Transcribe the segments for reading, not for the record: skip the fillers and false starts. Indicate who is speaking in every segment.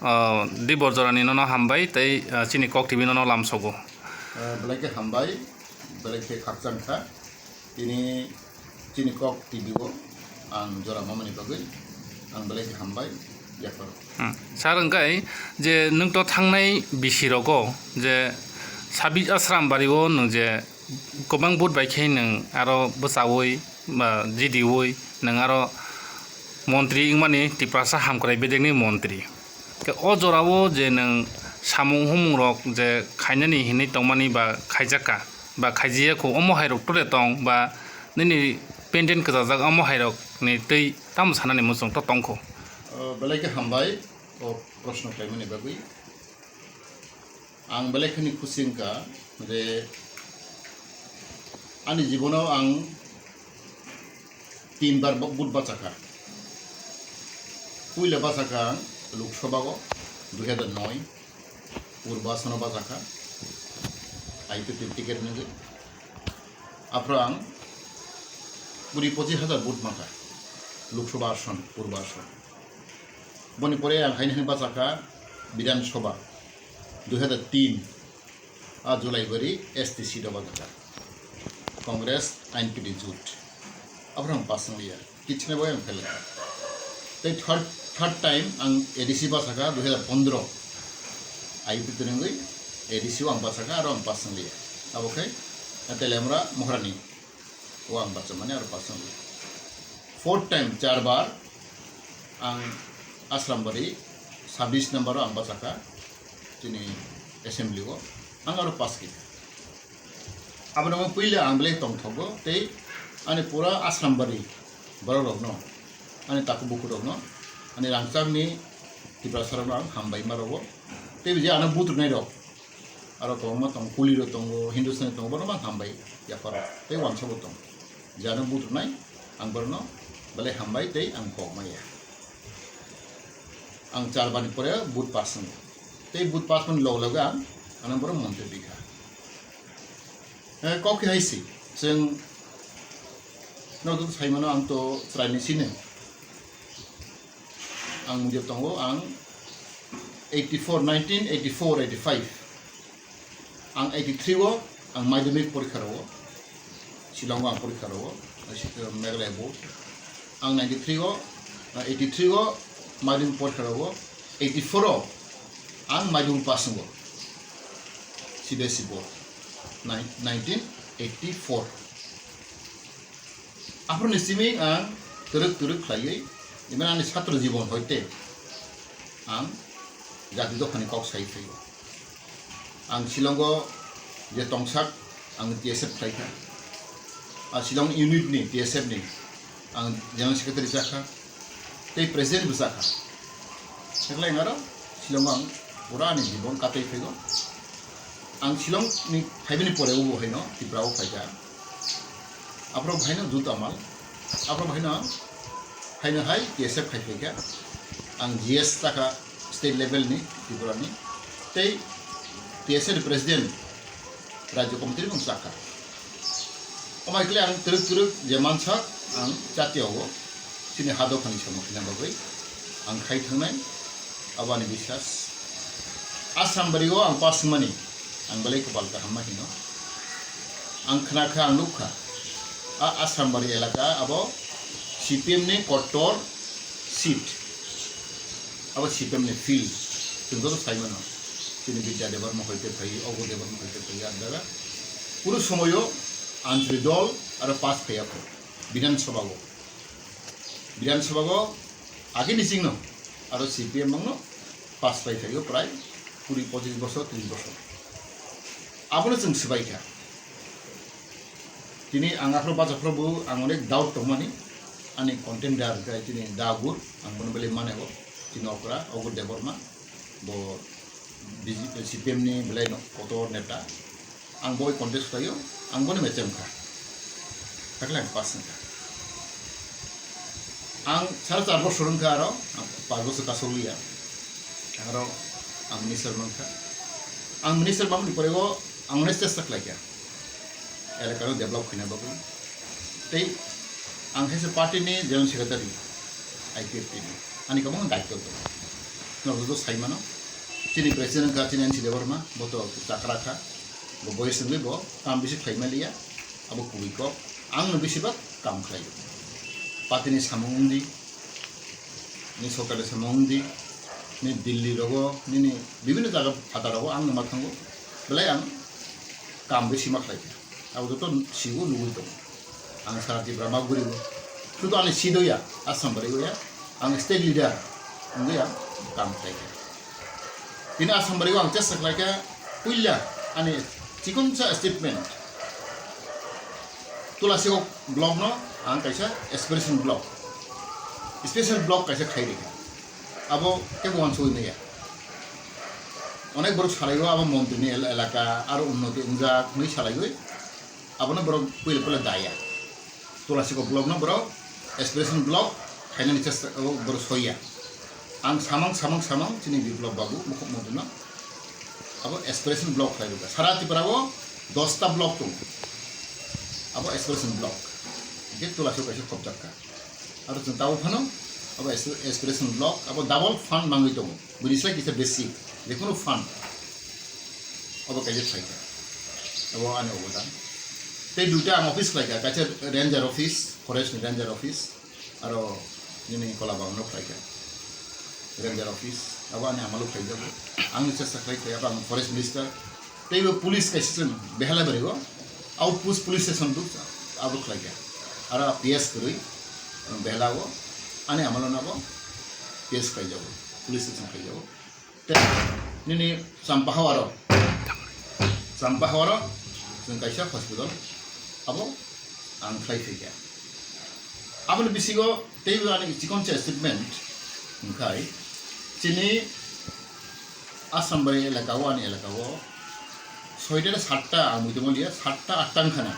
Speaker 1: Dibor Jorani no hambai tei Chinikoktv no lamsogo.
Speaker 2: Belai ke hambai, belai ke kakjangka, ini Chinikoktv go, ang Jora mamani bagai, ang belai ke hambai, ya karo.
Speaker 1: Sarangkai je nung to thangnai bisirogo je sabi asram barigo nung je kobang bud bai khei nung aro bosawoi ba jidiwoi nung aro মন্ত্রী ইংমানি টিপ্রাসা হামকরাই বেদেগনি মন্ত্রী কে অ জরাবো যে নং সামুং হুমুং rock যে খাইনানি হিনি তংমানি বা খাইজাকা বা খাইজিয়া খো অম হাইরক টরে তং বা নিনি পেন্ডেন কজাজাক অম হাইরক ni tei tam sanani musong to tongko
Speaker 2: belai ke hambai o proshno klaimani bagui ang belai khani khusingka je ani jibono ang 3 bar bud bachaka Puila basaka Loksabha 2009 Purbasana basaka IPP ticket nge aprang puri 25,000 vote maka Loksabha asan Purbasana boni pore ang haini basaka Bidhan Sabha 2003 July bari STC da basaka Congress INPD jut aprang pasanglia kichne boy am phela tai third time ang ADC basaka 2015 IPP tenengui ADC ang basaka aro ang pasangli abokai atele amra mohrani o ang bachamane aro pasangli fourth time 4 bar ang asrambari 26 number ang basaka tini assembly go ang aro paski abano pile ang ble tong thogo tei ani pura asrambari barorok no ani taku buku no ani rangchang ni tiprasara bang hambai marogo te biji ana butu nai rok aro tongma tong kuli ro tongo hindustan tong bono bang hambai ya paro te wancha botong jana butu nai ang borno bale hambai te ang kok maya ang charbani pore but pasan te but pasan lo loga ana boro monte bikha kok ki haisi seng no tu sai mano ang to trai ni sine ang mujib tongo ang 1984 85 ang 83 wo ang madhyamik porikha ro Shillong ang porikha ro Meghalaya board ang 93 wo 83 wo madhyamik porikha ro 84 wo ang madhyamik pasang wo CBSE board 1984 apro nisimi ang turuk khlaiye Iman ani chhatro jibon hoite ang jati dokhani kok sai fego ang Shillongo je tongsak ang TSF khlaika a Shillong unit ni TSF ni ang general secretary sakha tei president busakha seklai ngaro Shillong ang pura ni jibon katai fego ang Shillong ni haibini pore ubo haino tiprao khaika apro bhaina dut amal apro bhaina haina hai TSF khaifeka ang GS taka state level ni Tripura ni tei TSF president Rajya Komite ni saka omai kle ang turuk jemansa ang jatiyago sini hado khani samokhina bagai ang khai thangnai abani biswas asam barigo ang pasmani ang balai kopal ka hamma hino ang khna kha ang lukha asam bari elaka abo CPM ने कोट्टोर seat अब CPM ने feel तुमको तो Simon हो तिनी विद्या देवर में होते थे अगो देवर में होते थे याद लगा पूरे समय आंतरिक दल और पास किया को विधानसभा को आगे निसिंग न और CPM मंगनो पास पाई थे प्राय पूरी 25 बছর 30 बছর आपने जों सिबाय क्या तिनी आंगाफ्रो बाजाफ्रोबो आं अनेक doubt दंमानि ani contender kai tini dagur ang bono beli mane go tinokra ogur deborma bo CPM ni belai no kotor neta ang boy contest tayo ang bono mechem ka takla pasen ka ang sar char bor surun ka aro pago se kasulia aro ang minister man ni porego ang minister sak lagya ele karo develop khina babu tei ang hese party ni general secretary IPP ni ani kamu daikto to nokto saimano chini president ka chini ansi debar ma boto chakra kha bo boy sengli bo kam bisi khlaimalia abo kubi ko ang bisi ba kam khlai patini samundi ni sokale samundi ni Delhi rogo ni bibhinno jaga phata rogo ang mathango belai ang kam bisi ma khlai abo to sigo lugui to ang sarati brahma guri শুধু আমি সিদইয়া আসাম বাড়ি হইয়া আমি state leader হইয়া কাম খাইকে তিনি আসাম বাড়িও আং চেষ্টা খাইকে পুইলা আনি চিকনসা স্টেটমেন্ট তুলাসিও ব্লক ন আং কাইসা এক্সপ্রেশন ব্লক স্পেশাল ব্লক কাইসা খাই রেখে আবো কেমন অঞ্চল নেয়া অনেক বড় সারাইও আবার মন্ত্রী এলাকা আরো উন্নতি উঞ্জা নই সারাইও আবার বড় পুইলে পুলে দায়া তুলাসিও ব্লক ন বড় expression blog kainan chesta bor soya ang samang chini biplop babu mukhok moduna abo expression blog khai ruga sara tiparago 10 ta blog tu abo expression blog ge tula so kaise khopjakka aro tau phano abo expression blog abo double fund mangoi to burisla kise basic jekono fund abo kaise thaika abo ane obodan te duta ang office laika kaise ranger office forest ranger office aro ini kolabang no khai ranger office abo ane amalo khai jabo ang chesta khai abang forest minister teibo police station behala barigo outpost police station du abo khai aro ps kuri behala go ane amalo nabo ps khai jabo police station khai jabo te ini sampahawaro jeng kaisa hospital abo ang khai khai abul bisigo teibo ani chikoncha statement kai chini asam bari elakawo ani elakawo soidere 7টা আমি তো বলিয়া 7টা 8টা খানা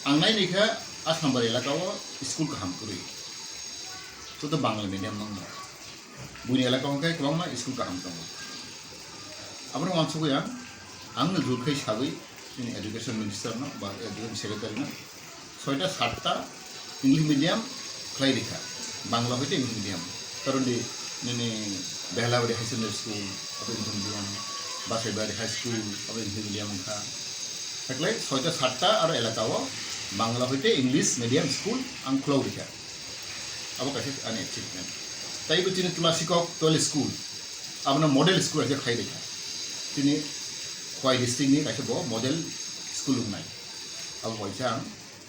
Speaker 2: আংনাই লেখা asam bari elakawo school cum করি তো Bangla medium নং বুনি elakawo kai kwangma school cum দङ abro mansugya angno jurkhai sabai ini education minister no ba education secretary no 6টা 7টা English medium खाई लिखा बांग्ला होते इंग्लिश मीडियम कारण दी ने बेहलाबाड़ी हाई सेकेंडरी स्कूल अब इंग्लिश मीडियम बासाईबाड़ी हाई स्कूल अब इंग्लिश मीडियम था एकलाई 6টা 7টা और एलाकाओ बांग्ला होते इंग्लिश मीडियम स्कूल आं खुलाव लिखा अब कैसे आने अचीवमेंट ताई बच्ची ने तुलासिकक स्कूल अब ना मॉडल स्कूल ऐसे खाई लिखा तिनी खोई डिस्ट्रिक्ट नि कैसे बो मॉडल स्कूल उन्नाई अब वैसा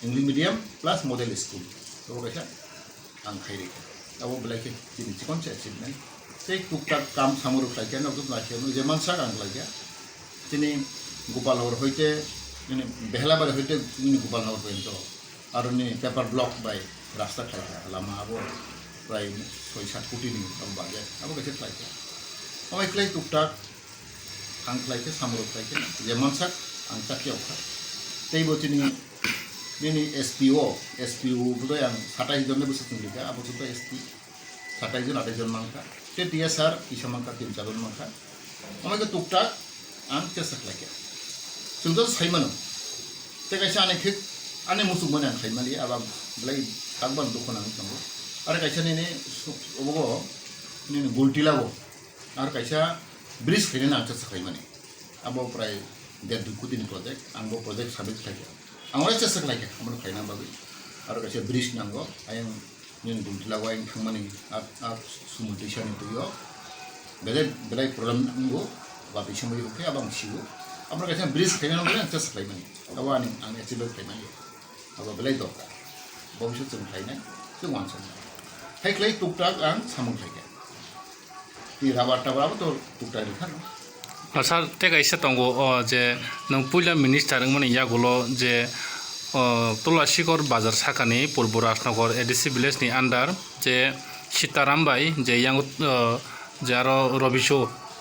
Speaker 2: English medium plus model school तो कैसा आं खाई रेखा अब बेलाइके चीनी चिकन से अचीवमेंट से टुकटाक काम सामर उठलाइके नगद लाइके जेमान सा आं लाइके चीनी गोपालनगर होते बेहलाबाड़ी होते गोपालनगर पर्यन्त और पेपार ब्लक बाय रास्ता खाइके लामा अब प्राय 6-7 कोटी नि अब बाजे अब कैसे लाइके अब एकलाई टुकटाक आं लाइके सामर उठलाइके जेमान सा आं चाकिया उठा तई बचिनी ini SPO budo yang 27 John lebih setinggi apa sudah SP 27 John ada John mangka ke DSR bisa mangka 3 mangka omega tuktak ang cesak lagi sudah saimano te kaisa ane musuk mana saimali aba belai takban dukonan tanggo are kaisa ini obogo ini gulti lago are kaisa bridge khine na cesak saimani abo prai der dukutin project anggo project sabit lagi angore cesak lagi amro khaina babi aro kaisa bridge nango ayang nin gultilago ayang thangmani a sumultation itu yo belai problem nango ba bisamai ruke abang siu amro kaisa bridge khaina nango cesak lagi mani awani ang echilo khaina yo abo belai do bongsu chung khaina chung wansam heklai tuktak ang samung khaika ti rabar tabar to tuktak likhan
Speaker 1: sir টেকা ইচ্ছা দঙ্গ যে নং পুইলা minister মানে ইয়াগুলো যে তুলাসিকর বাজার শাখানি পূর্ব Rajnagar ADC ভিলেজনি under যে Sitaram by যে young যে আরো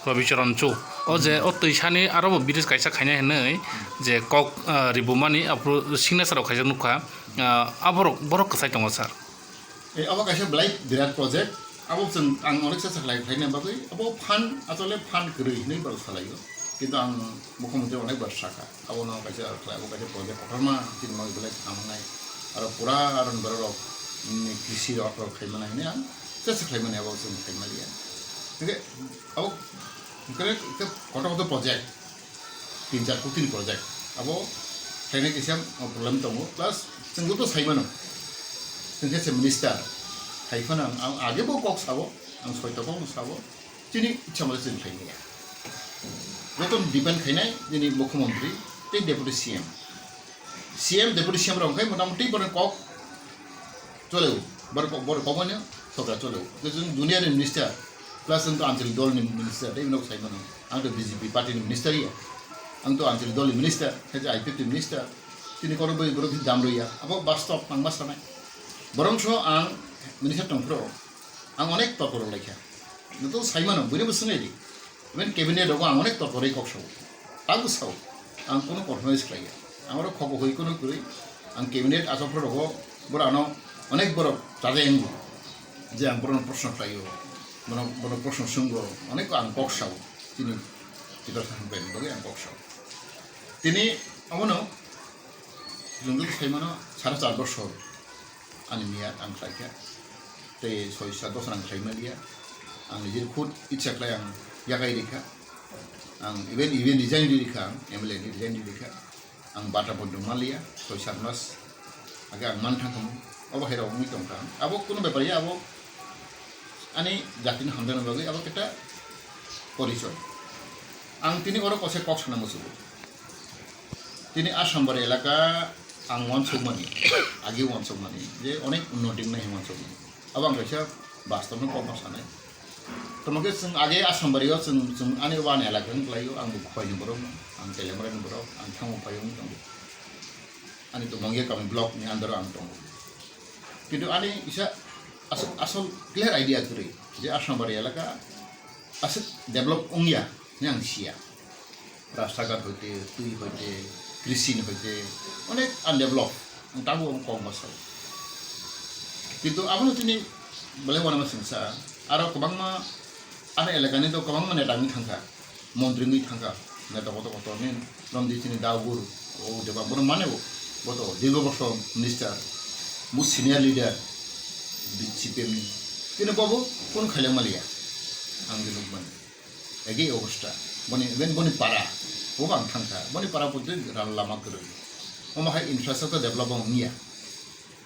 Speaker 1: রবিচরণ চৌ ও যে তৈসানি আরো বিদেশ কাইসা খাইনা হেनै যে কক রিবুমানি আপু সিগনেচারাव খাইজা নুখা আবরক বরক কাসাই দङ স্যার
Speaker 2: এই আবা কাইসা ব্লাইট বিরাট प्रजेक्ट abo जों आं अनेक सेसा खालाय खायना बागै abo फान आतले फान गरै नै बार सालायो किन्तु आं मुख्यमंत्री अनेक बार साखा abo न काइसा खालाय abo काइसा प्रजेक्ट अकरमा दिन मै बेलाय खामनाय आरो पुरा आरन बार कृषि रक खायमानाय ने आं सेसा खायमानाय abo जों खायमालिया Oke, abo kare ke kota project 3-4 kotin project abo kayaknya kisah problem tunggu plus sengguh tuh saya mana sengguh saya minister saya kan ang aja bawa kok sabo ang soal itu kok sabo jadi cuma itu kayaknya itu depend kayaknya jadi Mukhyamentri itu deputy CM deputy CM orang kayak mudah-mudahan baru kok চলেও বড় কমনে সরকার চলেও দুনিয়ার minister plus তো আঞ্চলিক দল minister এই লোক সাইমান আং তো বিজেপি পার্টির মিনিস্টারই আং তো আঞ্চলিক দল মিনিস্টার হেজে আইপিপি মিনিস্টার তিনি কোনো বিরোধী দাম রইয়া আবো বাস্তব নাংবা সানাই বরংস আং মিনিস্টার টংফ্র আং অনেক তর্ক লেখা তো সাইমান বইনেবো সোনাইদি ইভেন ক্যাবিনেট আং অনেক তর্ক রে ককসাও তাবো সাও আং কোনো কনফারেন্স খাইয়া আমার খবর হই কোনো করে আং ক্যাবিনেট আসফ্র রহ বড় আনো অনেক বড় তাদের যে আং বড় প্রশ্ন খাইও বড় প্রশ্ন শুনব অনেক আং ককসাও তিনি প্রিপারেশন পেন বলে আং ককসাও তিনি অমনো जोंबो साइमानो 4.5 বছর आंनि मिया आं खायखा ते 6-7 বছর आं खायमा लिया आं निजे खुद इच्छा खाय आं यागाय दिखा आं इभेन डिजाइन दिखा एमएलए नि डिजाइन दिखा आं बाटा बन्दुं मालिया 6-7 मास आगे आं मान थांखम अब हेराव मुइ दंखा आबो कोनो बेपारिया आबो आनि जातिनि हामदान बागै आबो केटा परिचय आं तिनि अरो कसे कक्स ना मसुबो तिनि आसाम बार एलाका आं वानसौमानि आगे वानसौमानि जे अनेक उन्नति नै वानसौमानि अब आं कैसा वास्तवनो कम सानाय तमके जों आगे आसाम बारियाव जों आनि वान एलाका लायो आं खयनो बरो आं तेलेंगरानि बरो आं थांगो पायो दं आनि तो मंगे कामि ब्लॉक नि अंदर आं दं किन्तु आनि इसा आसल क्लियर आइडिया करै जे आसाम बार एलाका आसे डेभलप उंगिया नि आं सिया रास्ताघाट हইতে তুই হইতে কৃষিন হইতে অনেক আনডেভেলপ তাবো কম বাসাও কিন্তু আপনি তিনি বলে ওয়ানা সংসা আর কবাংমা আনে এলাকানি তো কবাংমা নেতানি থাকা মন্ত্রীনি থাকা নেতা কত নেন রমদি তিনি দাউগুর ও দেবা বড় মানেও বড় দীর্ঘবর্ষ মিনিস্টার মু সিনিয়র লিডার সিপিএম তিনি বাবু কোন খাইলে মালিয়া আং দিলুক মানে এগি অবস্থা বনি ইভেন বনি পাড়া ও আং থাকা বনি পাড়া পড়তে লামা করে ওমাহাই ইনফ্রাস্ট্রাকচার ডেভেলপ নিয়া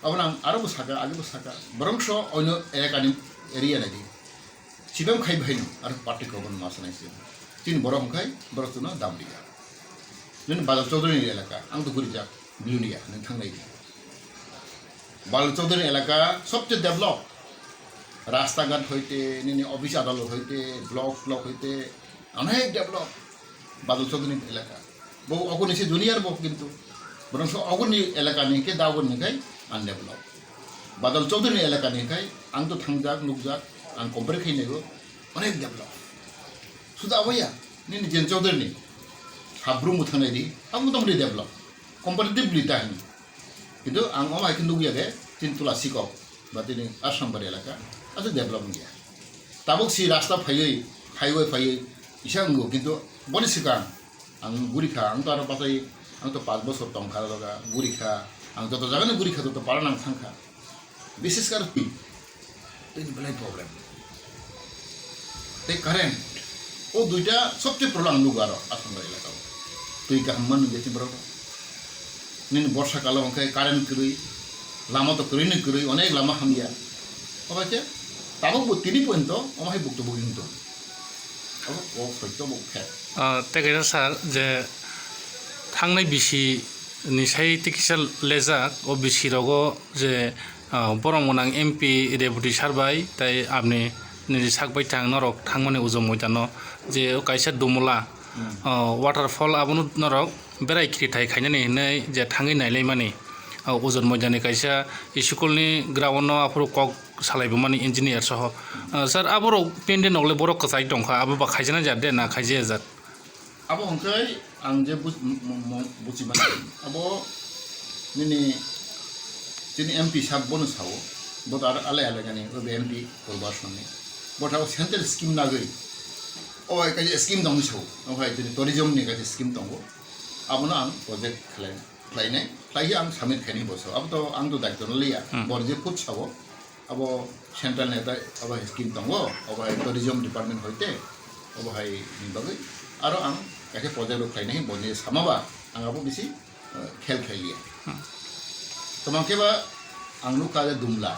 Speaker 2: আবার আরো সাকা আগেও সাকা বরংস অন্য এলাকানি এরিয়া নাকি সিবাম খাই ভাইনো আর পার্টি কবন মাস নাইছে তিন বড় খাই বড় তো না দাম দিয়া যেন বাদল চৌধুরী এলাকা আং তো ঘুরি যাক বিউনিয়া নों थांनाय বাদল চৌধুরী এলাকা সবচেয়ে ডেভেলপ রাস্তাঘাট হইতে নিনি অফিস আদালত হইতে ব্লক হইতে অনেক ডেভেলপ বাদল চৌধুরী এলাকা বহু অগণিত দুনিয়ার বহু কিন্তু বরং অগণি এলাকা নিকে দাগন নিকাই আনডেভেলপ বাদল চৌধুরী এলাকা নিকাই আং তো থাংজাক নুকজাক আং কম্পারে খাইনেগো অনেক ডেভেলপ শুধু আবাইয়া নিনি জেন চৌধুরী হাব্রুম থানাই দি আং মোটামুটি ডেভেলপ কম্পারেটিভলি তাহিনি কিন্তু আং অমাই কিন্তু গিয়াগে তিন তুলা সিকক বা তিনি আসাম বাড়ি এলাকা আজ ডেভেলপ গিয়া তাবক সি রাস্তা ফাইयै হাইওয়ে ফাইयै ইসাঙ্গো কিন্তু বনি সিকাং आं गुरिखा आं तो आरो पाताय आं तो 5 বছর तंखा लगा गुरिखा आं तो जागानो गुरिखा तो पारा नां थांखा विशेष कर पी तो बलाय प्रॉब्लम ते कारेंट ओ दुइटा सबसे प्रॉब्लम लुगार आसाम एलाका तुई का मन बेति बरो निन बर्षा काल अंकाय कारेंट करै लामा तो करै न करै अनेक लामा हामिया अबाचे ताबो 3 पॉइंट तो अमाय बुक्तो बुगिनतो अब ओ फैतो बुखे
Speaker 1: तेगेरा सार जे थांनाय बिसि निसाय टिकिसा लेजाक ओ बिसि रगो जे बरमगोनां एमपि डेपुटी सारबाय ताय आपनि निजे साकबाय थां नरक थांमाने उजम मयदानो जे कायसा दुमला वाटारफल आबुनु नरक बेरायखिरि थाय खायनानै नै जे थाङै नायलाय माने उजन मयदानि कायसा स्कुलनि ग्राउन्डआव आफोर कक सालायबो माने इन्जिनियार सह सर आबरो पेन्डेनआवले बर' कसाय दंखा आबो बा खायजाना जादे ना खायजाया जाद
Speaker 2: abo hongkai ang je buci mana abo nini jini MP sab bonus hawo bot ar ale gani obe MP korbason ni bot hawo central scheme na gari o ka scheme dong so o hai jini tourism ni ka scheme dong abo na ang project khlai nai ang submit khani boso abo to ang to daikto liya bor je put sawo abo central neta abo scheme tongo abo tourism department hoite abo hai ni bagai aro ang kaise project ro khlainai boni samaba ang abo bisi khel khailia tomangke ba ang nu ka dumla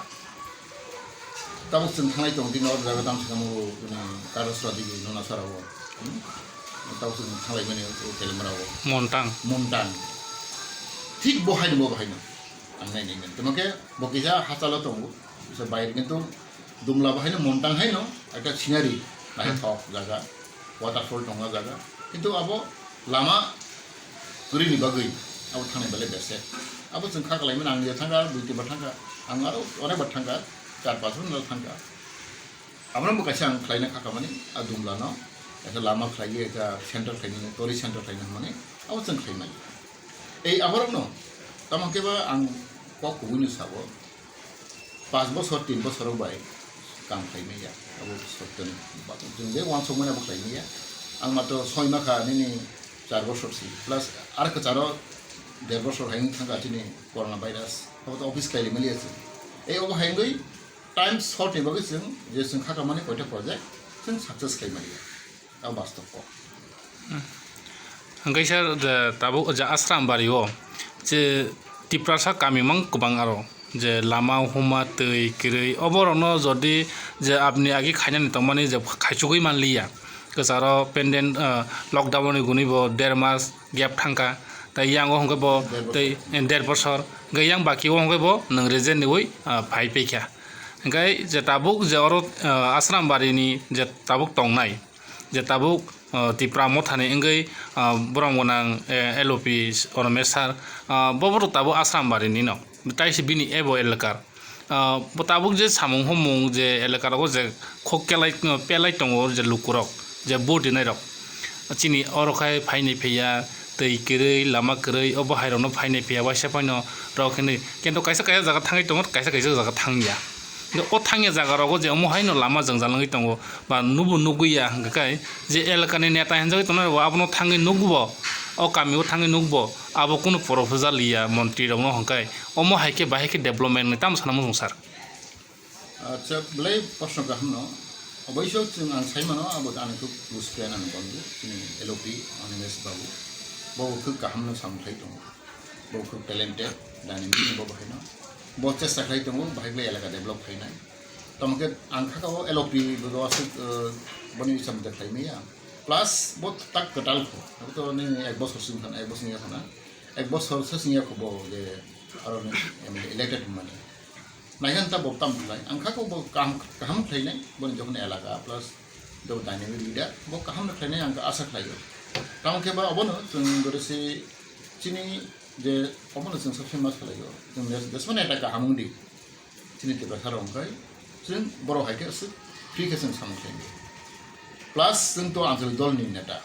Speaker 2: tabo sing thangai tong din or jaga tam sikamu ni karasra digi nona sarawo tabo sing thangai mane telemarawo montang ঠিক বহাই দিব বহাই না ang nai ning তোমাকে বকিজা হাতালো তঙ্গু সে বাইরে কিন্তু দুমলা বাহাইনো মন্টাং হাইনো একটা scenery নাহি থক জায়গা ওয়াটারফল টঙ্গা জায়গা কিন্তু আবো লামা গুরি নি বাগৈ আবো থানে বেলে বেসে আবো जों खा खालायमोन आं थांगा दुइति बा थांगा आं आरो अने बा थांगा चार पाँच बा थांगा আমরা বকাইছে आं खालायना खाका माने आ दुमला न একটা লামা খাইয়ে একটা সেন্টার খাইনে টরি সেন্টার খাইনে মানে আবো जों খাইनाय এই আবার ন তোমাকে বা আং কক কুইনি সাবো 5 বছর 3 বছর বাই কাম খাইनाया আবো সত্যন বাতো जों बे वान समयना बखाइनाया आं मात्र 6 माखा नि 4 বছরসি প্লাস আর কাচাरो 1.5 বছর হাইন থাকা তিনি করোনা ভাইরাস আবো অফিস খাইলে মিলিয়েছে এই অব হাইনগৈ টাইম শর্ট নিবাগৈ जों যে जों খাকা মানে কয়টা প্রজেক্ট जों সাকসেস খাইমাरिया आं बास्तव को
Speaker 1: hanggai sar tabo ja asram bario je tiprasa kami mang kubang aro je lama huma tei kirei oborono jodi je apni agi khainani tongmani je khaisugui manliya kesaro penden lockdown ni gunibo 1.5 mas gap thangka tai yango hongke bo tei 1.5 বছর gayang baki hongke bo nang rejen ni oi phai pekha hanggai je tabuk je oro asram bari ni je tabuk tongnai je tabuk tipra mothani enggai borong gonang LOP oromesar boboro tabo asram bari ni no taisi bini ebo elakar tabuk je samung homung je elakar go je khokkelai pelai tongo je lukurok je bodi nai rok chini orokai phaini pheya tei kirei lama kirei obo hairono phaini pheya waisa paino rokini kento kaisa kaisa jaga thangai tongo kaisa kaisa jaga thangya o thangya jaga rogo je omo haino lama jangjalangai tongo ba nubu nuguya hangkai je elakani neta hanjai tono abono thangai nugubo o kamiu thangai nugubo abo kono proposal liya মন্ত্রী rogno hangkai omo haike bahike development ni tam sanamu sar
Speaker 2: আচ্ছা বলে প্রশ্ন কাহনো অবশ্য जों आं साइमानो आबो आंखौ बुसप्लेन आं बंगु जोंनि LOP अनिमेश बाबु बहु गाहामनो सामथाय दं बहु टेलेन्टेड डाइनामिक बो बाहायनो बहु चेष्टा खालाय दं बाहायग्ला एलाका डेभलप खालायनाय तमके आं खाकाव LOP बो आसु बनि सामथाय खालायनाया प्लास बहुत तक कटाल को तो ने 1 বছর सिम थाना 1 বছর निया थाना 1 বছর ससिया को बो जे आरो इलेक्टेड माने नायगन ता बक्ताम बुलाय आं खाकाव बो गाहाम खालायनाय बनि जखन एलाका प्लास दो डाइनामिक लिडार बो गाहाम खालायनाय आं आसा खालायो तमके बा अबनो जों गरसे चिनि जे अबनो जों सबसे मास खालायो जों देशमन एटा गाहामदि चिनि के बाथार अंखाय जों बर' हायके फ्रि के जों सामखायनो प्लास जों तो आंजल दल नि नेता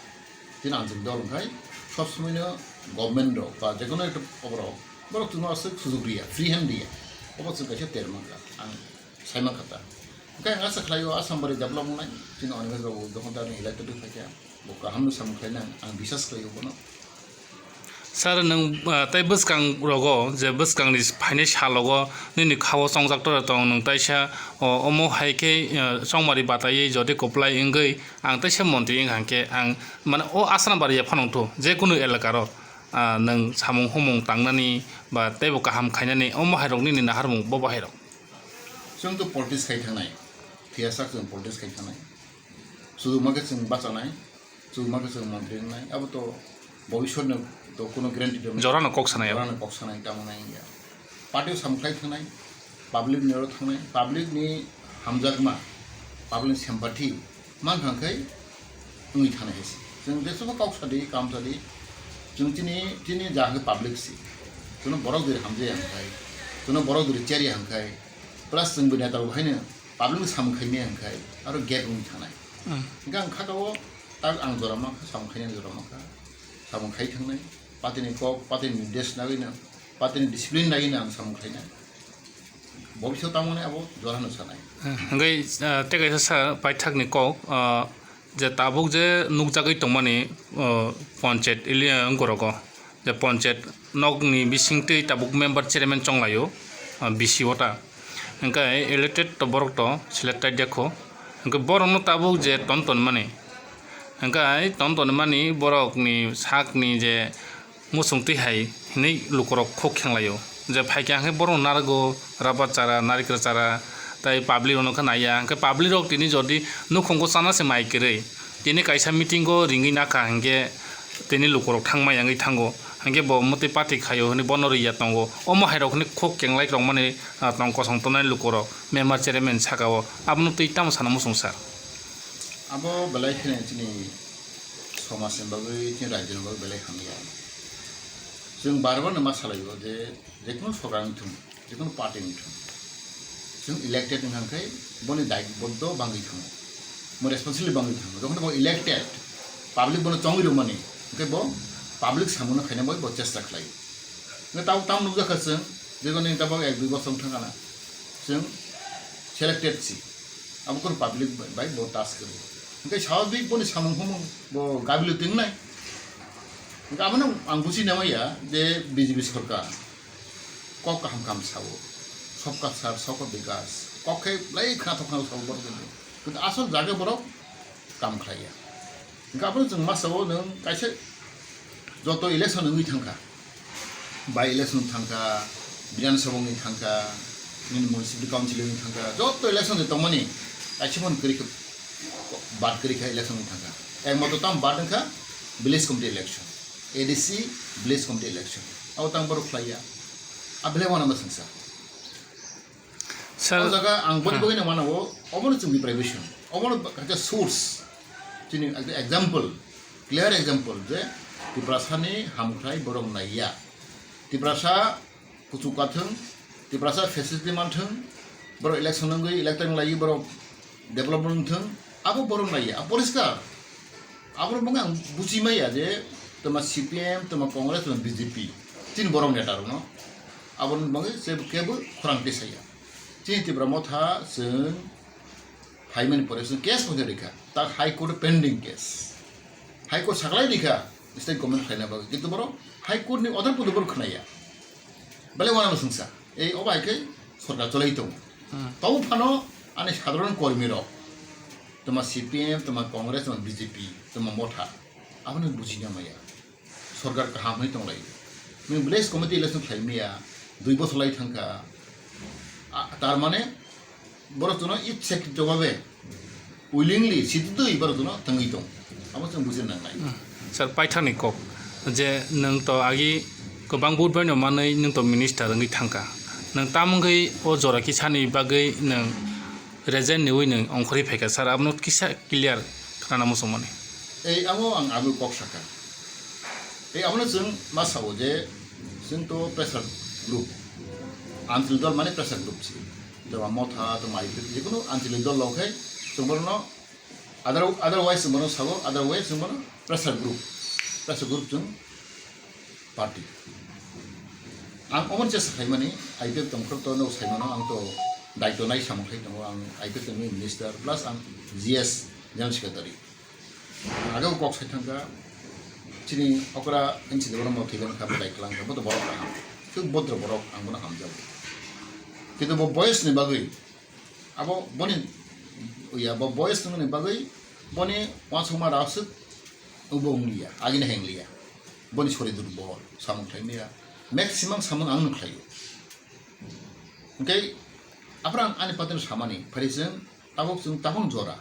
Speaker 2: दिन आंजल दल अंखाय सब समयनो गभर्नमेन्ट रो बा जेकोनो एक अबरो बर' तुनो आसे सुजुग्रिया फ्रि हैंड दिया अबो जों कासे तेरमाका आं साइमा खाता ओंखाय आं आसा खालायो आसामबारि डेभलप मोननाय जों अनिमेश बाबु दखनदारनि इलेक्टेड फायखा बका हामनो सामखायना आं बिसास खालायो बनो
Speaker 1: sar nang tai buskang rogo je buskang ni phaine salogo ni khawo songjak tong nang taisa omo haike songmari batai jodi koplai engai ang taisa montri enghanke ang mane o asram bari ya phanong to je kunu elakaro nang samung homong tangnani ba tebo kaham khainani omo hairok ni naharmung bo bahairok
Speaker 2: जों तो politics खाय थानाय थियासा जों politics खाय थानाय सुजुमाके जों बाचानाय सुजुमाके जों मन्त्रि नाय अब तो भविष्यनो तो कोनो ग्यारेन्टी दं
Speaker 1: Jora no kok sanaya
Speaker 2: तामनाय या पार्टी सामखाय थानाय पाब्लिक नेरो थानाय पाब्लिक नि हामजागमा पाब्लिक सिम्पाथि मान थांखाय उनि थानाय हेसि जों देसबो कावसादि कामसादि जों तिनि जागे पाब्लिक सि जों बरक दिर हामजे हांखाय जों बरक दिर चेरि हांखाय प्लास जों बिना ताव हायनो पाब्लिक सामखायनि हांखाय आरो गेट उनि थानाय गां खागाव ताक आं जरामा सामखायनि जरामा सामखाय थांनाय पार्टीनि कक पार्टीनि निर्देश नागिनो पार्टीनि डिसिप्लिन नागिनो आं सामखायनाय भविष्य तामने अब जरानो सानाय
Speaker 1: hanggai tegai sa paithakni kok je tabuk je nukjagai tongmani panchayat ilia angkorogo je panchayat nokni bisingtei tabuk member chairman chonglayo bisi ota hingkai elected to borok to selected dekho hingkai borok no tabuk je ton mani hingkai ton mani borok ni sak ni je musung tui hai hinai lukorok khok khenlayo je phaikya hingkai borok nargo raba chara narikra chara tai public ono khanaya hingkai public rok tini jodi nukhongko chana se mai kerei tini kaisa meeting go ringui naka hingke tini lukorok thangmai yangai thango hingke bo muti party khayo hini bonori ya tongo omo hairok hini khok kenglai rok mani tong kosong tonai lukorok member chairman sakao abnu tui tam sana musungsar
Speaker 2: abo belai khene tini समाज बागै tin रायजो बागै belai khamiya जों बारबार मा सालायो जे जेखुनु सरकारनि थुं जेखुनु पार्टीनि थुं जों इलेक्टेड नंखाय बनि दायबद्ध बांगै थाङो मो रेसपन्सिबल बांगै थाङो जखन बो इलेक्टेड पाब्लिक बनो चंगिरो माने ओंखाय बो पाब्लिक सामुनो खायनो बो चेष्टा खालायो ने ताव ताम नुजाखासों जेगोनि ताबो 1-2 बोसोर थाङाना जों सेलेक्टेड सि आबो पाब्लिक बाय बो टास्क करो ओंखाय स्वाभाविक बनि सामुखौ बो गाबिलो तिंनाय गाबोनो आं बुजिनाया जे बीजेपी सरकार कक काम काम सावो सबका सार सबका विकास कखे लाई खाना खाना सावो बर किन्तु आसल जागे बर काम खाया गाबोनो जों मा सावो नों कायसे जत इलेक्शन नोंनि थांखा by election थांखा विधानसभानि थांखा municipal काउन्सिलनि थांखा Jat election दंमोनि कायसे मन करिखो बात करिखा इलेक्शन थांखा एक मत ताम बात नखा village committee election ADC village committee election aw tang baru klaya abele wana masangsa
Speaker 1: sir
Speaker 2: jaga ang boni bogene mana wo omono chung deprivation omono kaja source tini example clear example je tiprasani hamkhrai borong naiya tiprasa kuchukathung tiprasa facility manthung boro election nangui electing lai boro development thung abo borong naiya aporiskar abro bunga buchimaya je toma CPM toma Congress toma BJP tin borong netar no abon bangi se kebul khurang tisaya tin ti brahmotha sun highman operation case ho dikha ta high court pending case high court saklai dikha state government khaina ba kintu boro high court ni other pudu bor khnaya bale wana masungsa ei obai ke sarkar cholai to tau phano ani sadharon kormi ro toma CPM toma Congress toma BJP toma motha abone bujina maya सरकार कहाँ में तंग लाई मैं village committee election खाइमिया 2 बছর লাই थांखा तार माने बरतुनो it सेक जवाबे उइलिंगलि सिद्धु बरतुनो तंगि दं आबो जों बुजिन नांनाय
Speaker 1: सर पाइथानि कक जे नों तो आगि गोबां बुट बायनो मानै नों तो मिनिस्टार नों थांखा नों तामंगै ओ जरा कि सानि बागै नों रेजेन निवै नों अंखरि फैका सर आबनो किसा क्लियर खाना मसो माने
Speaker 2: ए आबो आं आबो कक साका এই আমরা जों मा सावो जे जों तो प्रेसार ग्रुप आंचलिक दल माने प्रेसार ग्रुप सि जेनेबा मथा तो माइक जिकुनु आंचलिक दल लखाय जों बरनो अदरवाइज जों बरनो सावो अदरवाइज जों बरनो प्रेसार ग्रुप जों पार्टी आं अमर जेसा खाय माने आइपीएफ तंखर तो नो साइमनो आं तो दायित्व नाय सामखाय दङ आं आइपीएफ नि मिनिस्टार प्लस आं जीएस जनरल सेक्रेटारि आगो कक साइथांगा chini okra inchi deboro mo thigan kha bai klang ka bodo borok ham tu bodro borok angona hamjab kitu bo boys ni bagui abo boni ya bo boys ni bagui boni wasuma rasuk ubong liya agina henglia boni sori dur bol samung thaimia maximum samung ang nukhlayo okay aprang ani paten samani phariseng tabok jung tabong jora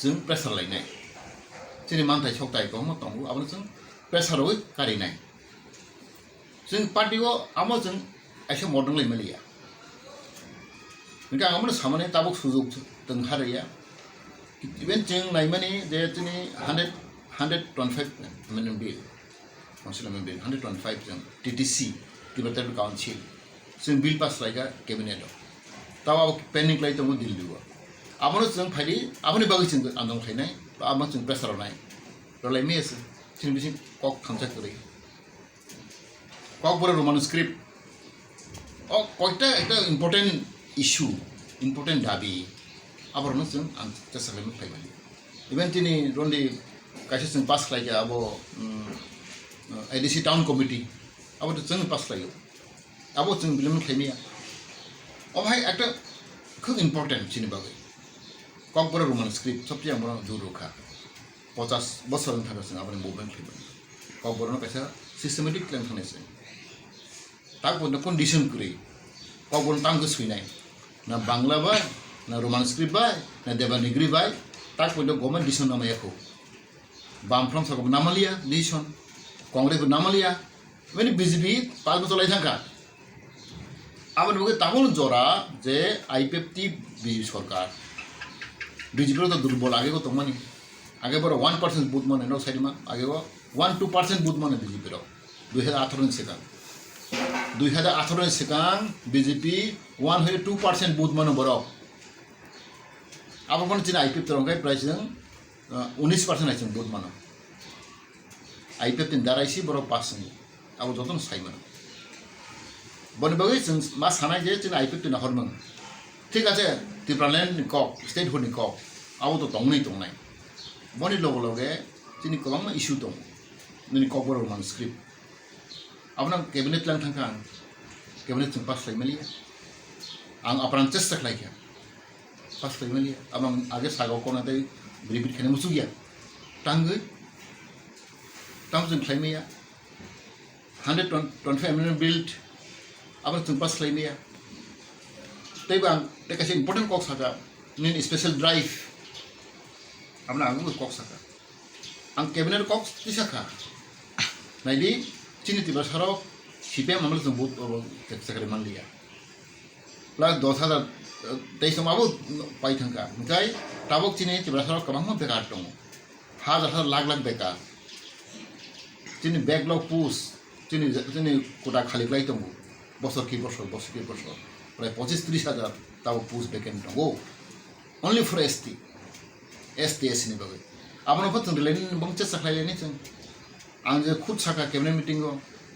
Speaker 2: jung pressure lainai chini mantai choktai ko mo tongu abon jung pressure oi karinai jung party go amo jung aise modern lai melia nka amon samane tabok sujog teng haraya even jung nai mani je chini 125 million bill council bill 125 jung TTC Tibet Council jung bill pass laiga cabinet tawa pending lai tongu dil diwa amon jung phali aboni bagi jung andong khainai ama jung pressure nai rolai mes jung bisi kok khamjak kori kok boro roman script oh koita ekta important issue important dabi aborno jung ang chasalem phaibali even tini rondi kaise jung pass laiga abo ADC town committee abo jung pass laiyo abo jung bilim khaimia অভাই একটা খুব important চিনি বাকি ককবর Roman script সবচেয়ে আমরা জোর রক্ষা 50 বছর থাকা আবার মুভমেন্ট খেলবেন ককবর কাছে সিস্টেমেটিক প্ল্যান খানাইছে তারপর কন্ডিশন করে ককবর তাঙ্গো সুইনাই না বাংলা বাই না রোমান স্ক্রিপ্ট বাই না দেবানিগ্রি বাই তারপর গভর্নমেন্ট ডিসিশন নামায়াখো বামফ্রম সরকার নামালিয়া ডিসিশন কংগ্রেস নামালিয়া মানে বিজেপি 5 বছর লাই থাকা আবার তখন জরা যে আইপিএফটি বিজেপি সরকার বিজেপির তো দুর্বল আগে তো মানে আগে বড় 1% বুথ মানে সাইড মা আগে 1-2% বুথ মানে বিজেপির 2018 সেকান 2018 সেকান বিজেপি 1-2% বুথ মানে বড় আবার মানে চিনা আইপিএফ তরঙ্গাই প্রায় 19% আইছেন বুথ মানে আইপিএফ তিন দাঁড়াইছি বড় 5% আবার যতন সাই মানে বনে বাকি जों मा सानाय जे जों आइपिएफ tina हरमों ঠিক আছে ত্রিপুরাল্যান্ড কক স্টেট হনি কক আবো তো তংনাই তংনাই বনি লগে লগে তিনি गोबां ইস্যু दं नोंनि ककबर मान स्क्रिप्ट আপনার ক্যাবিনেট লাং थांखा आं ক্যাবিনেट जों पास खालामलिया आं आपरान चेष्टा खालायखा पास खालामलिया आं आगे सागाव कोनादै रिपिट खालामनो मुसु गैया टांगै जों खालामैया 125 amendment build আবার जों पास खालामैया तैबो आं खायसे इम्पर्टेन्ट कक साका नोंनि स्पेशल ड्राइभ आपना आंबो कक साका आं कैबिनेट कक तिसाखा नायदि चिनि तिबा साराव सिपिएम आमल जों बहुत सेक्रेटारि मानलिया प्लास 10,000 तेइस माबो पाइ थांखा ओमफ्राय ताबक चिनि तिबा साराव गोबां बेकार दं हाजार लाख बेकार चिनि बेकलग पुस चिनि कोटा खालिलाय दं বছর কি বছর প্রায় 25-30 হাজার তাও পোস্ট ভ্যাকেন্ট দङ অনলি ফর एसटी एसनी बागै আপনার जों रिलेटेड बं चेष्टा खालायनानै जों आं जे खुद साखा कैबिनेट मीटिंग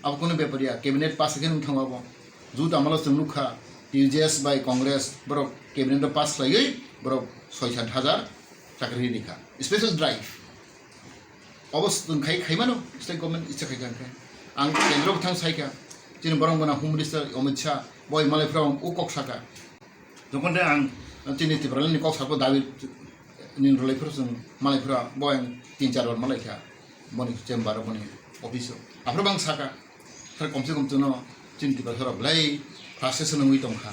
Speaker 2: अब कोनो बेपारिया कैबिनेट पास होगोन थांबाबो जुद आमाल जों नुखा टीजेएस बाय कांग्रेस बरो कैबिनेट पास खालायै बरो 6-7 हाजार चाकरि निखा स्पेशल ड्राइभ अबस जों खायमानो स्टेट गभर्नमेन्ट इच्छा खायखांखाय आं केन्द्रआव थां सायखा चिनि बरंगना होम मिनिस्टार अमित शाह बय मालायफ्राव उ कक साका जखन आं चिनि टिब्रालनि कक साखौ दाबि निन रलायफोर जों मालायफ्रा बय 3-4 बार मालायखा बनि चेम्बार बनि अफिसाव आफ्रा बां साका सार कमसे कम जों चिनि टिब्रालफोरा ब्लाय फ्रास्ट्रेसन नङै दंखा